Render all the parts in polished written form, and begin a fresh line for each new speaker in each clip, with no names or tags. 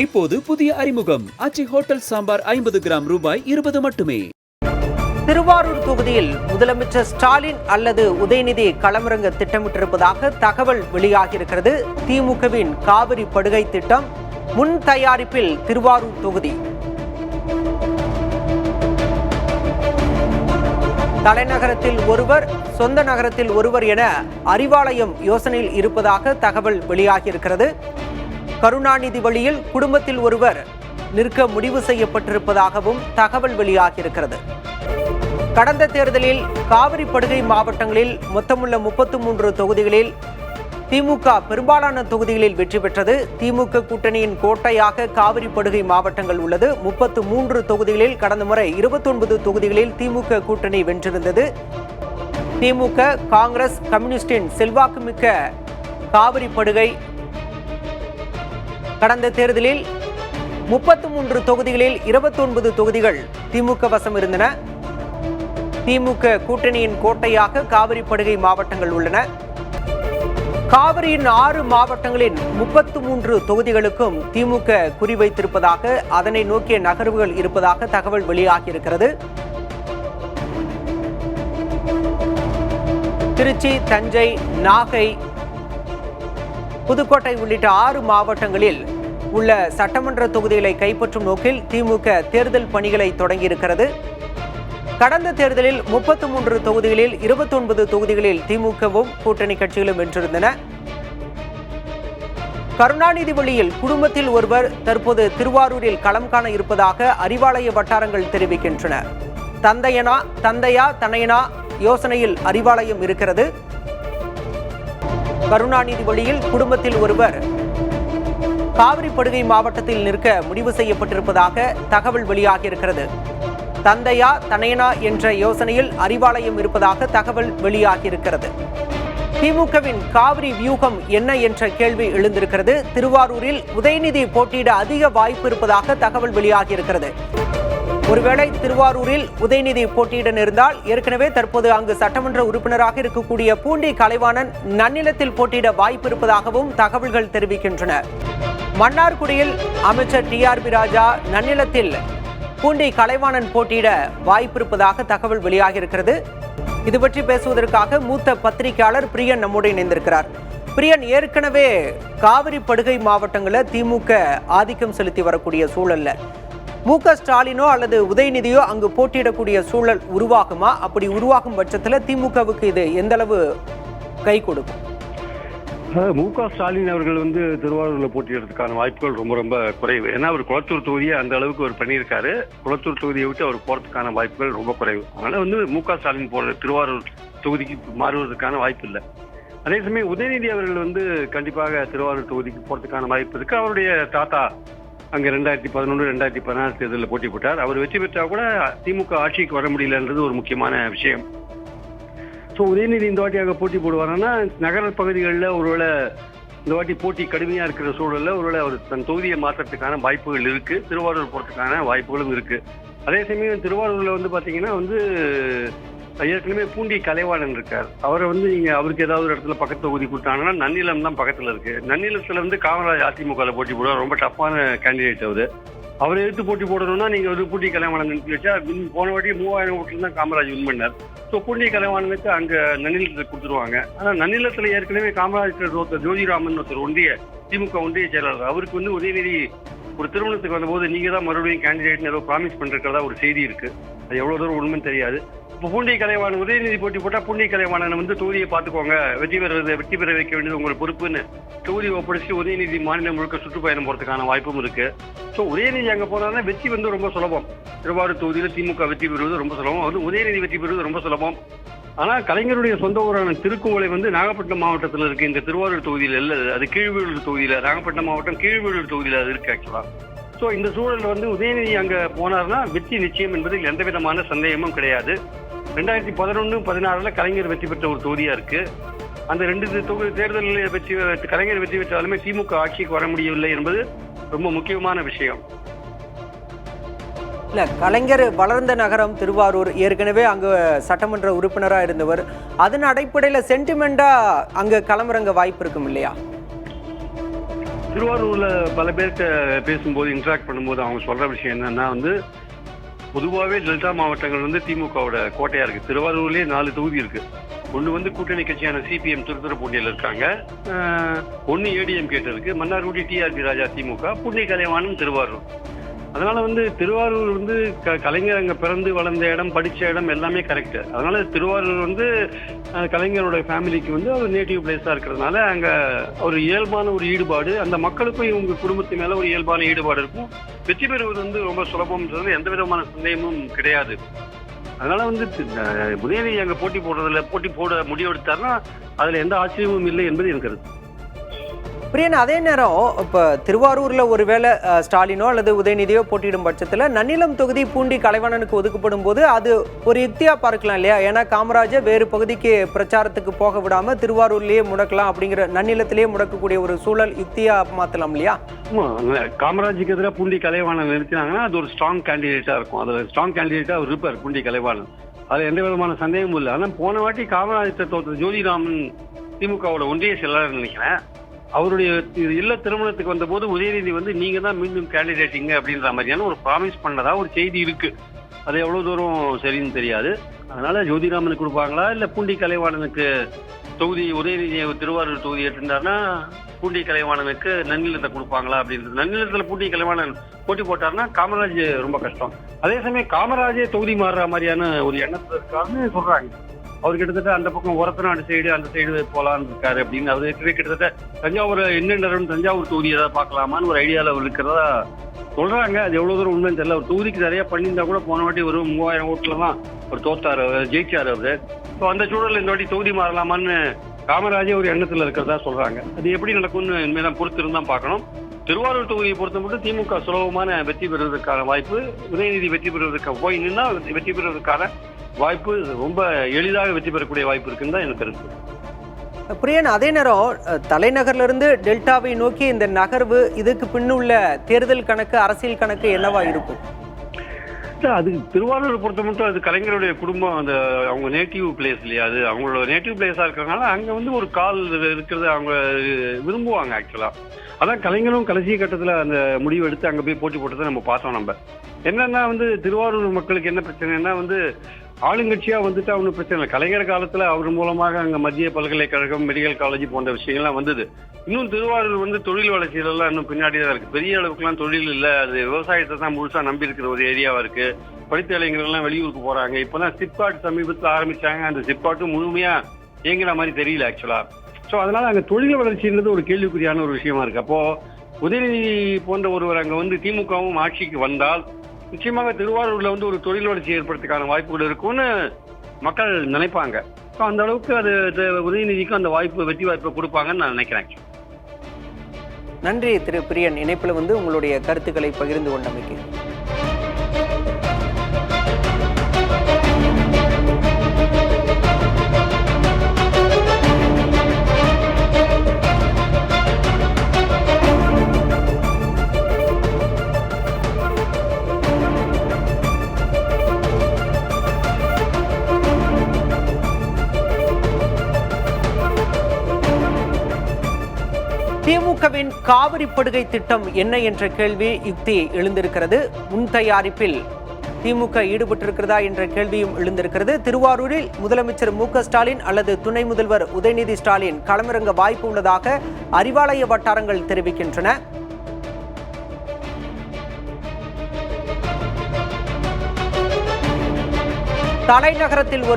இப்போது புதிய அறிமுகம் ஆச்சி ஹோட்டல் சாம்பார் 50 கிராம் ரூபாய் 20 மட்டுமே.
திருவாரூர் தொகுதியில் முதலமைச்சர் ஸ்டாலின் அல்லது உதயநிதி களமிறங்க திட்டமிட்டிருப்பதாக தகவல் வெளியாகியிருக்கிறது. திமுகவின் காவிரி படுகை திட்டம் முன் தயாரிப்பில் திருவாரூர் தொகுதி. தலைநகரத்தில் ஒருவர், சொந்த நகரத்தில் ஒருவர் என அறிவாலயம் யோசனையில் இருப்பதாக தகவல் வெளியாகியிருக்கிறது. கருணாநிதி வழியில் குடும்பத்தில் ஒருவர் நிற்க முடிவு செய்யப்பட்டிருப்பதாகவும் தகவல் வெளியாகியிருக்கிறது. கடந்த தேர்தலில் காவிரி படுகை மாவட்டங்களில் மொத்தமுள்ள 33 தொகுதிகளில் திமுக பெரும்பாலான தொகுதிகளில் வெற்றி பெற்றது. திமுக கூட்டணியின் கோட்டையாக காவிரி படுகை மாவட்டங்கள் உள்ளது. 33 தொகுதிகளில் கடந்த முறை 29 தொகுதிகளில் திமுக கூட்டணி வென்றிருந்தது. திமுக, காங்கிரஸ், கம்யூனிஸ்டின் செல்வாக்குமிக்க காவிரி படுகை கடந்த தேர்தலில் 33 தொகுதிகளில் 29 தொகுதிகள் திமுக வசம் இருந்தன. திமுக கூட்டணியின் கோட்டையாக காவிரி படுகை மாவட்டங்கள் உள்ளன. காவிரியின் 6 மாவட்டங்களின் 33 தொகுதிகளுக்கும் திமுக குறிவைத்திருப்பதாக, அதனை நோக்கிய நகர்வுகள் இருப்பதாக தகவல் வெளியாகியிருக்கிறது. திருச்சி, தஞ்சை, நாகை, புதுக்கோட்டை உள்ளிட்ட 6 மாவட்டங்களில் உள்ள சட்டமன்ற தொகுதிகளை கைப்பற்றும் நோக்கில் திமுக தேர்தல் பணிகளை தொடங்கியிருக்கிறது. கடந்த தேர்தலில் 33 தொகுதிகளில் 29 தொகுதிகளில் திமுகவும் கூட்டணி கட்சிகளும் வென்றிருந்தன. கருணாநிதி வழியில் குடும்பத்தில் ஒருவர் தற்போது திருவாரூரில் களம் காண இருப்பதாக அறிவாலய வட்டாரங்கள் தெரிவிக்கின்றன. தந்தையா தனையனா யோசனையில் அறிவாலயம் இருக்கிறது. கருணாநிதி வழியில் குடும்பத்தில் ஒருவர் காவிரி படுகை மாவட்டத்தில் நிற்க முடிவு செய்யப்பட்டிருப்பதாக தகவல் வெளியாகியிருக்கிறது. தந்தையா தனையனா என்ற யோசனையில் அறிவாலயம் இருப்பதாக தகவல் வெளியாகியிருக்கிறது. திமுகவின் காவிரி வியூகம் என்ன என்ற கேள்வி எழுந்திருக்கிறது. திருவாரூரில் உதயநிதி போட்டியிட அதிக வாய்ப்பு இருப்பதாக தகவல் வெளியாகியிருக்கிறது. ஒருவேளை திருவாரூரில் உதயநிதி போட்டியிட நேர்ந்தால் ஏற்கனவே தற்போது அங்கு சட்டமன்ற உறுப்பினராக இருக்கக்கூடிய பூண்டி கலைவாணன் நன்னிலத்தில் போட்டியிட வாய்ப்பு இருப்பதாகவும் தகவல்கள் தெரிவிக்கின்றன. மன்னார்குடியில் அமைச்சர் டிஆர்பி ராஜா, நன்னிலத்தில் பூண்டி கலைவாணன் போட்டியிட வாய்ப்பிருப்பதாக தகவல் வெளியாகியிருக்கிறது. இது பற்றி பேசுவதற்காக மூத்த பத்திரிகையாளர் பிரியன் நம்மோடு இணைந்திருக்கிறார். பிரியன், ஏற்கனவே காவிரி படுகை மாவட்டங்களில் திமுக ஆதிக்கம் செலுத்தி வரக்கூடிய சூழல்ல மு.க. ஸ்டாலினோ அல்லது உதயநிதியோ அங்கு போட்டியிடக்கூடிய சூழல் உருவாகுமா? அப்படி உருவாகும் பட்சத்தில் திமுகவுக்கு இது எந்த அளவு கை கொடுக்கும்?
மு.க. ஸ்டாலின் அவர்கள் திருவாரூரில் போட்டியிடறதுக்கான வாய்ப்புகள் ரொம்ப ரொம்ப குறைவு. ஏன்னா அவர் குளத்தூர் தொகுதியை அந்த அளவுக்கு அவர் பண்ணியிருக்காரு. குளத்தூர் தொகுதியை விட்டு அவர் போறதுக்கான வாய்ப்புகள் ரொம்ப குறைவு. அதனால மு.க. ஸ்டாலின் போற திருவாரூர் தொகுதிக்கு மாறுவதற்கான வாய்ப்பு இல்லை. அதே சமயம் உதயநிதி அவர்கள் கண்டிப்பாக திருவாரூர் தொகுதிக்கு போறதுக்கான வாய்ப்பு இருக்கு. அவருடைய தாத்தா அங்கே 2011, 2016 தேர்தலில் போட்டி போட்டார். அவர் வெற்றி பெற்றா கூட திமுக ஆட்சிக்கு வர முடியலன்றது ஒரு முக்கியமான விஷயம். ஸோ உதயநிதி இந்த வாட்டியாக போட்டி போடுவாருன்னா நகர பகுதிகளில் ஒருவேளை இந்த வாட்டி போட்டி கடுமையாக இருக்கிற சூழலில் ஒருவேளை அவர் தன் தொகுதியை மாற்றத்துக்கான வாய்ப்புகள் இருக்கு. திருவாரூர் போறதுக்கான வாய்ப்புகளும் இருக்கு. அதே சமயம் திருவாரூரில் பார்த்தீங்கன்னா ஏற்கனவே பூண்டி கலைவாணன் இருக்கார். அவரை நீங்க அவருக்கு ஏதாவது ஒரு இடத்துல பக்கத்து தொகுதி கொடுத்தாங்கன்னா நன்னிலம் தான் பக்கத்துல இருக்கு. நன்னிலத்துல காமராஜ் அதிமுக போட்டி போடுவார். ரொம்ப டஃப்பான கேண்டிடேட் அவரை எடுத்து போட்டி போடணும்னா நீங்க பூண்டி கலைவாணன் வச்சா போன வாட்டி 3000 ஓட்டுல தான் காமராஜ் வின் பண்ணார். ஸோ பூண்டி கலைவாணனுக்கு அங்க நன்னிலத்துல கொடுத்துருவாங்க. ஆனா நன்னிலத்துல ஏற்கனவே காமராஜ் ஜோதிராமன் ஒருத்தர் திமுக ஒன்றிய செயலாளர், அவருக்கு உதயநிதி ஒரு திருமணத்துக்கு வந்தபோது நீங்க தான் மறுபடியும் கேண்டிடேட்னு ஏதோ ப்ராமிஸ் பண்றதா ஒரு செய்தி இருக்கு. அது எவ்வளவு தூரம் உண்மைன்னு தெரியாது. இப்போ பூண்டி கலைவாணன் உதயநிதி போட்டி போட்டா பூண்டி கலைவாணன் தொகுதியை பார்த்துக்கோங்க, வெற்றி பெற வைக்க வேண்டியது உங்களோட பொறுப்புன்னு தொகுதி ஒப்படைச்சு உதயநிதி மாநிலம் முழுக்க சுற்றுப்பயணம் போறதுக்கான வாய்ப்பும் இருக்கு. ஸோ உதயநிதி அங்கே போனாலும் வெற்றி ரொம்ப சுலபம். திருவாரூர் தொகுதியில் திமுக வெற்றி பெறுவது ரொம்ப சுலபம். உதயநிதி வெற்றி பெறுவது ரொம்ப சுலபம். ஆனால் கலைஞருடைய சொந்த ஊரான திருக்குவளை நாகப்பட்டினம் மாவட்டத்தில் இருக்கு. இந்த திருவாரூர் தொகுதியில் இல்லை, அது கீழ்வேளூர் தொகுதியில், நாகப்பட்டினம் மாவட்டம் கீழ்வேளூர் தொகுதியில் அது இருக்கு ஆக்சுவலா. ஸோ இந்த சூழல் உதயநிதி அங்கே போனார்னா வெற்றி நிச்சயம் என்பதில் எந்த விதமான சந்தேகமும் கிடையாது. 2011, 2016 கலைஞர் வெற்றி பெற்ற ஒரு தொகுதியா இருக்கு. அந்த 2 தொகுதி தேர்தலில் கலைஞர் வெற்றி பெற்றாலுமே திமுக ஆட்சிக்கு வர முடியவில்லை என்பது ரொம்ப முக்கியமான விஷயம்.
இல்ல, கலைஞர் வளர்ந்த நகரம் திருவாரூர், ஏற்கனவே அங்க சட்டமன்ற உறுப்பினரா இருந்தவர், அதன் அடிப்படையில சென்டிமெண்டா அங்க களமிறங்க வாய்ப்பு இருக்கும் இல்லையா?
திருவாரூர்ல பல பேர்கிட்ட பேசும்போது இன்டராக்ட் பண்ணும்போது அவங்க சொல்ற விஷயம் என்னன்னா வந்து பொதுவாகவே டெல்டா மாவட்டங்கள் வந்து திமுகவோட கோட்டையா இருக்கு. திருவாரூர்லயே 4 தொகுதி இருக்கு. ஒன்று வந்து கூட்டணி கட்சியான சிபிஎம் திருத்துறைப்பூண்டியில் இருக்காங்க, ஒன்று ஏடிஎம்கே இருக்கு, மன்னார்குடி டிஆர்பி ராஜா திமுக, புண்ணிய கலைவாணன் திருவாரூர். அதனால வந்து திருவாரூர் வந்து கலைஞர் அங்கே பிறந்து வளர்ந்த இடம், படித்த இடம் எல்லாமே கரெக்டு. அதனால திருவாரூர் வந்து கலைஞரோட ஃபேமிலிக்கு வந்து ஒரு நேட்டிவ் பிளேஸாக இருக்கிறதுனால அங்கே ஒரு இயல்பான ஒரு ஈடுபாடு, அந்த மக்களுக்கும் இவங்க குடும்பத்து மேலே ஒரு இயல்பான ஈடுபாடு இருக்கும். வெற்றி பெறுவது வந்து ரொம்ப சுலபம்ன்றது எந்த விதமான சந்தேகமும் கிடையாது. அதனால வந்து உதயநிதி அங்கே போட்டி போட முடிவெடுத்தாருன்னா அதில் எந்த ஆச்சரியமும் இல்லை என்பது எனக்கு கருத்து.
பிரியன், அதே நேரம் இப்போ திருவாரூரில் ஒருவேளை ஸ்டாலினோ அல்லது உதயநிதியோ போட்டியிடும் பட்சத்தில் நன்னிலம் தொகுதி பூண்டி கலைவாணனுக்கு ஒதுக்கப்படும் போது அது ஒரு யுக்தியாக பார்க்கலாம் இல்லையா? ஏன்னா காமராஜர் வேறு பகுதிக்கு பிரச்சாரத்துக்கு போக விடாமல் திருவாரூர்லேயே முடக்கலாம், அப்படிங்கிற நன்னிலத்திலேயே முடக்கக்கூடிய ஒரு சூழல் யுக்தியாக மாற்றலாம் இல்லையா?
காமராஜுக்கு எதிராக பூண்டி கலைவாணன் நிறுத்தினாங்கன்னா அது ஒரு ஸ்ட்ராங் கேண்டிடேட்டாக இருக்கும். அதில் ஸ்ட்ராங் கேண்டிடேட்டாக அவர் இருப்பார் பூண்டி கலைவாணன், அதில் எந்த விதமான சந்தேகமும் இல்லை. ஆனால் போன வாட்டி காமராஜத்தை தோற்ற ஜோதிராமன் திமுகவோட ஒன்றிய செயலாளர் நினைக்கிறேன், அவருடைய இல்ல திருமணத்துக்கு வந்த போது உதயநிதி வந்து நீங்க தான் மீண்டும் கேண்டிடேட்டிங்க அப்படின்ற மாதிரியான ஒரு ப்ராமிஸ் பண்ணதா ஒரு செய்தி இருக்கு. அது எவ்வளவு தூரம் சரின்னு தெரியாது. அதனால ஜோதிராமனுக்கு கொடுப்பாங்களா இல்ல பூண்டி கலைவாணனுக்கு தொகுதி, உதயநிதி திருவாரூர் தொகுதி எடுத்திருந்தாருன்னா பூண்டி கலைவாணனுக்கு நன்னிலத்தை கொடுப்பாங்களா அப்படின்றது. நன்னிலத்துல பூண்டி கலைவாணன் போட்டி போட்டாருன்னா காமராஜ் ரொம்ப கஷ்டம். அதே சமயம் காமராஜே தொகுதி மாறுற மாதிரியான ஒரு எண்ணத்துல இருக்காருன்னு சொல்றாங்க. அவர் கிட்டத்தட்ட அந்த பக்கம் ஒரத்தநாடு சைடு அந்த சைடு போலான்னு இருக்காரு அப்படின்னு. அவரு கிட்டத்தட்ட தஞ்சாவூர் இன்னும் தஞ்சாவூர் தொகுதி ஏதாவது பார்க்கலாமான்னு ஒரு ஐடியாவில் அவர் இருக்கிறதா சொல்றாங்க. அது எவ்வளவு தூரம் உண்மைன்னு தெரியல. ஒரு தொகுதிக்கு நிறைய பண்ணியிருந்தா கூட போன வாட்டி ஒரு 3000 ஓட்டுல தான் அவர் தோத்தாரு, ஜெயிச்சாரு அவரு. ஸோ அந்த சூழல் இந்த வாட்டி தொகுதி மாறலாமான்னு காமராஜே ஒரு எண்ணத்துல இருக்கிறதா சொல்றாங்க. அது எப்படி நடக்கும்னு இனிமேதான் பொறுத்து இருந்தான் பார்க்கணும். திருவாரூர் தொகுதியை பொறுத்த மட்டும் திமுக சுலபமான வெற்றி பெறுவதற்கான வாய்ப்பு, உதயநிதி வெற்றி பெறுவதற்காக போய் நின்னா வெற்றி பெறுவதற்கான வாய்ப்பு, ரொம்ப எளிதாக வெற்றி பெறக்கூடிய வாய்ப்பு இருக்குன்னு தான் எனக்கு கருத்து.
பிரியன், அதே நேரம் தலைநகர்ல இருந்து டெல்டாவை நோக்கி இந்த நகர்வு, இதுக்கு பின்னுள்ள தேர்தல் கணக்கு, அரசியல் கணக்கு என்னவா இருக்கும்?
அது திருவாரூர் பொறுத்த மட்டும் அது கலைஞருடைய குடும்பம், அந்த அவங்க நேட்டிவ் பிளேஸ் இல்லையா, அது அவங்களோட நேட்டிவ் பிளேஸா இருக்கிறதுனால அங்க வந்து ஒரு கால் இருக்கிறது அவங்க விரும்புவாங்க ஆக்சுவலா. அதான் கலைஞரும் கடைசி கட்டத்துல அந்த முடிவு எடுத்து அங்க போய் போட்டி போட்டதை நம்ம பார்த்தோம். நம்ம என்னன்னா வந்து திருவாரூர் மக்களுக்கு என்ன பிரச்சனைன்னா வந்து ஆளுங்கட்சியா வந்துட்டு ஒன்றும் பிரச்சனை இல்லை. கலைஞர் காலத்துல அவர் மூலமாக அங்க மத்திய பல்கலைக்கழகம், மெடிக்கல் காலேஜ் போன்ற விஷயங்கள்லாம் வந்தது. இன்னும் திருவாரூர் வந்து தொழில் வளர்ச்சியிலெல்லாம் இன்னும் பின்னாடி தான் இருக்கு. பெரிய அளவுக்குலாம் தொழில் இல்லை, அது விவசாயத்தை தான் முழுசா நம்பி இருக்கிற ஒரு ஏரியாவா இருக்கு. படித்த இளைஞர்கள்லாம் வெளியூருக்கு போறாங்க. இப்பதான் சிப்காட் சமீபத்தில் ஆரம்பிச்சாங்க. அந்த சிப்காட்டும் முழுமையா இயங்குற மாதிரி தெரியல ஆக்சுவலா. ஸோ அதனால அங்க தொழில் வளர்ச்சின்றது ஒரு கேள்விக்குறியான ஒரு விஷயமா இருக்கு. அப்போ உதயநிதி போன்ற ஒருவர் அங்க வந்து திமுகவும் ஆட்சிக்கு வந்தால் நிச்சயமாக திருவாரூர்ல வந்து ஒரு தொழில் வளர்ச்சி ஏற்படுறதுக்கான வாய்ப்புகள் இருக்கும்னு மக்கள் நினைப்பாங்க. ஸோ அந்த அளவுக்கு அது உதயநிதிக்கு அந்த வாய்ப்பு, வெற்றி வாய்ப்பை கொடுப்பாங்கன்னு நான் நினைக்கிறேன்.
நன்றி திரு பிரியன், இணைப்பில் வந்து உங்களுடைய கருத்துக்களை பகிர்ந்து கொண்டமைக்கு. திமுகவின் காவிரி படுகை திட்டம் என்ன என்ற கேள்வி யுக்தி எழுந்திருக்கிறது. முன் தயாரிப்பில் திமுக ஈடுபட்டிருக்கிறதா என்ற கேள்வியும் எழுந்திருக்கிறது. திருவாரூரில் முதலமைச்சர் மு.க.ஸ்டாலின் அல்லது துணை முதல்வர் உதயநிதி ஸ்டாலின் களமிறங்க வாய்ப்பு உள்ளதாக அறிவாலய வட்டாரங்கள் தெரிவிக்கின்றன. தலைநகரத்தில்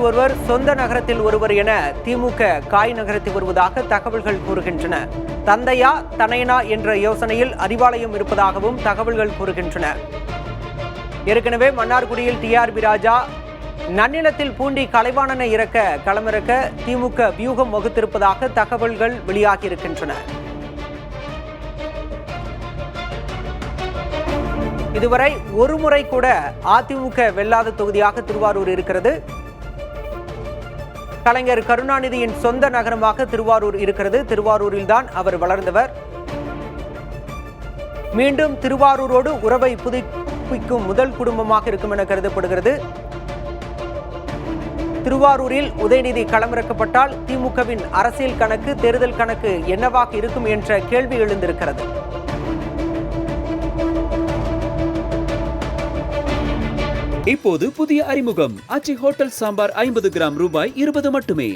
ஒருவர் சொந்த நகரத்தில் ஒருவர் என திமுக காய் நகரத்து வருவதாக தகவல்கள் கூறுகின்றன. தந்தையா தனையனா என்ற யோசனையில் அறிவாலயம் இருப்பதாகவும் தகவல்கள் கூறுகின்றன. ஏற்கனவே மன்னார்குடியில் டிஆர்பி ராஜா, நன்னிலத்தில் பூண்டி கலைவாணனை களமிறக்க திமுக வியூகம் வகுத்திருப்பதாக தகவல்கள் வெளியாகியிருக்கின்றன. இதுவரை ஒரு முறை கூட அதிமுக வெல்லாத தொகுதியாக திருவாரூர் இருக்கிறது. கலைஞர் கருணாநிதியின் சொந்த நகரமாக திருவாரூர் இருக்கிறது. திருவாரூரில் தான் அவர் வளர்ந்தவர். மீண்டும் திருவாரூரோடு உறவை கையொப்பிக்கும் முதல் குடும்பமாக இருக்கும் என கருதப்படுகிறது. திருவாரூரில் உதயநிதி களமிறக்கப்பட்டால் திமுகவின் அரசியல் கணக்கு, தேர்தல் கணக்கு என்னவாக இருக்கும் என்ற கேள்வி எழுந்திருக்கிறது.
இப்போது புதிய அறிமுகம் ஆச்சி ஹோட்டல் சாம்பார் 50 கிராம் ரூபாய் 20 மட்டுமே.